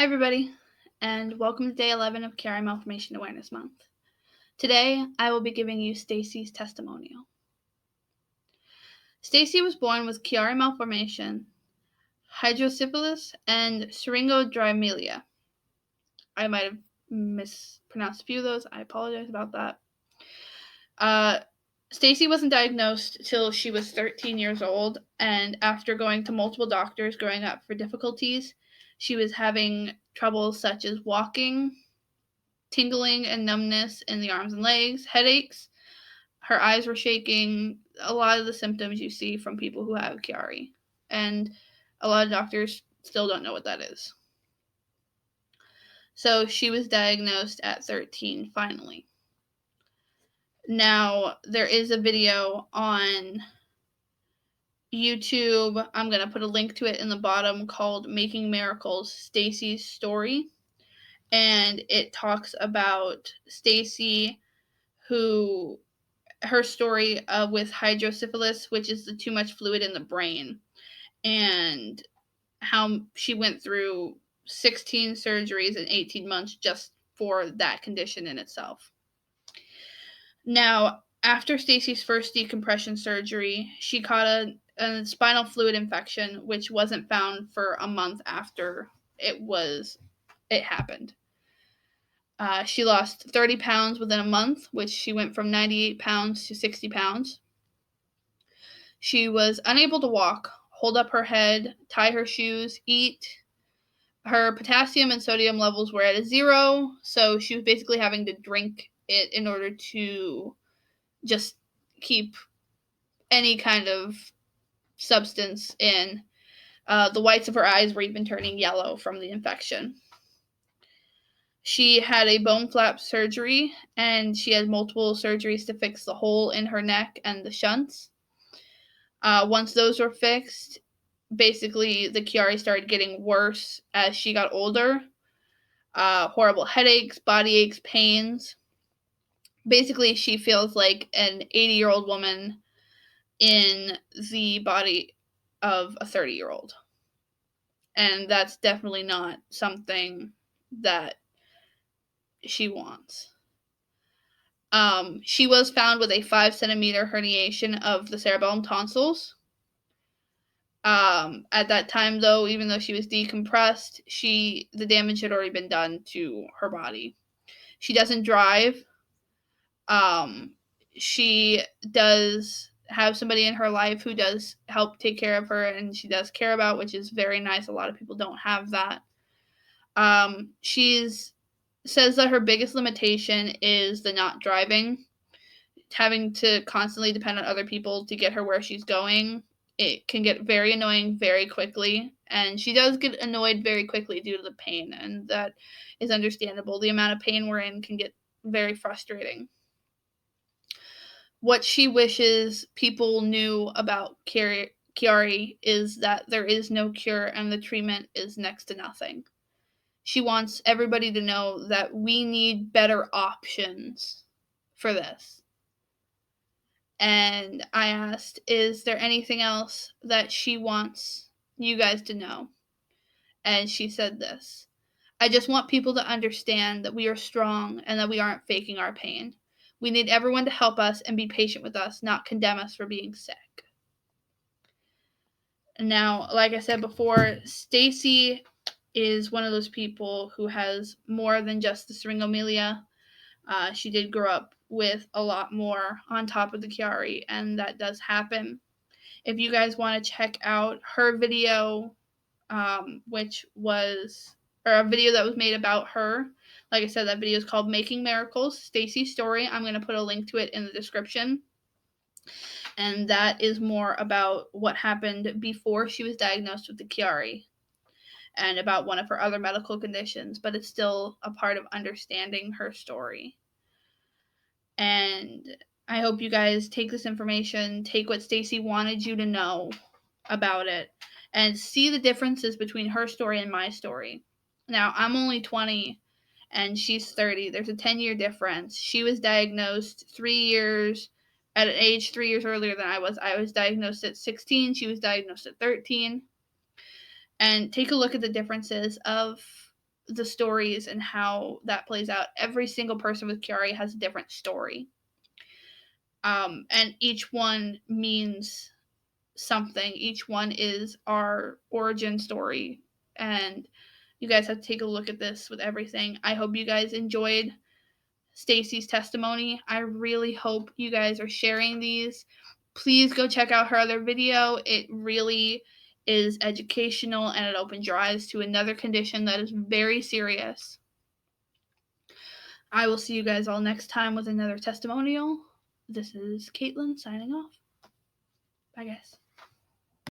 Hi, everybody, and welcome to day 11 of Chiari Malformation Awareness Month. Today, I will be giving you Stacy's testimonial. Stacy was born with Chiari malformation, hydrocephalus, and syringodramelia. I might have mispronounced a few of those. I apologize about that. Stacy wasn't diagnosed till she was 13 years old, and after going to multiple doctors growing up for difficulties, she was having troubles such as walking, tingling and numbness in the arms and legs, headaches. Her eyes were shaking, a lot of the symptoms you see from people who have Chiari. And a lot of doctors still don't know what that is. So she was diagnosed at 13 finally. Now, there is a video on YouTube. I'm going to put a link to it in the bottom called Making Miracles, Stacy's Story. And it talks about Stacy, her story with hydrocephalus, which is the too much fluid in the brain, and how she went through 16 surgeries in 18 months just for that condition in itself. Now, after Stacy's first decompression surgery, she caught a spinal fluid infection, which wasn't found for a month after it happened. She lost 30 pounds within a month, which she went from 98 pounds to 60 pounds. She was unable to walk, hold up her head, tie her shoes, eat. Her potassium and sodium levels were at a 0, so she was basically having to drink it in order to just keep any kind of substance in. The whites of her eyes were even turning yellow from the infection. She had a bone flap surgery, and she had multiple surgeries to fix the hole in her neck and the shunts. Once those were fixed, basically the Chiari started getting worse as she got older. Horrible headaches, body aches, pains. Basically, she feels like an 80-year-old woman in the body of a 30-year-old. And that's definitely not something that she wants. She was found with a 5-centimeter herniation of the cerebellum tonsils. At that time, though, even though she was decompressed, the damage had already been done to her body. She doesn't drive. She does have somebody in her life who does help take care of her, and she does care about, which is very nice. A lot of people don't have that. Says that her biggest limitation is the not driving, having to constantly depend on other people to get her where she's going. It can get very annoying very quickly, and she does get annoyed very quickly due to the pain, and that is understandable. The amount of pain we're in can get very frustrating. What she wishes people knew about Chiari is that there is no cure and the treatment is next to nothing. She wants everybody to know that we need better options for this. And I asked, is there anything else that she wants you guys to know? And she said this: I just want people to understand that we are strong and that we aren't faking our pain. We need everyone to help us and be patient with us, not condemn us for being sick. Now, like I said before, Stacy is one of those people who has more than just the syringomelia. She did grow up with a lot more on top of the Chiari, and that does happen. If you guys want to check out her video, which was, or a video that was made about her, like I said, that video is called Making Miracles, Stacy's Story. I'm going to put a link to it in the description. And that is more about what happened before she was diagnosed with the Chiari and about one of her other medical conditions, but it's still a part of understanding her story. And I hope you guys take this information, take what Stacy wanted you to know about it, and see the differences between her story and my story. Now, I'm only 20 and she's 30. There's a 10-year difference. She was diagnosed at an age 3 years earlier than I was. I was diagnosed at 16. She was diagnosed at 13. And take a look at the differences of the stories and how that plays out. Every single person with Chiari has a different story. And each one means something. Each one is our origin story. And you guys have to take a look at this with everything. I hope you guys enjoyed Stacy's testimony. I really hope you guys are sharing these. Please go check out her other video. It really is educational and it opens your eyes to another condition that is very serious. I will see you guys all next time with another testimonial. This is Caitlin signing off. Bye, guys.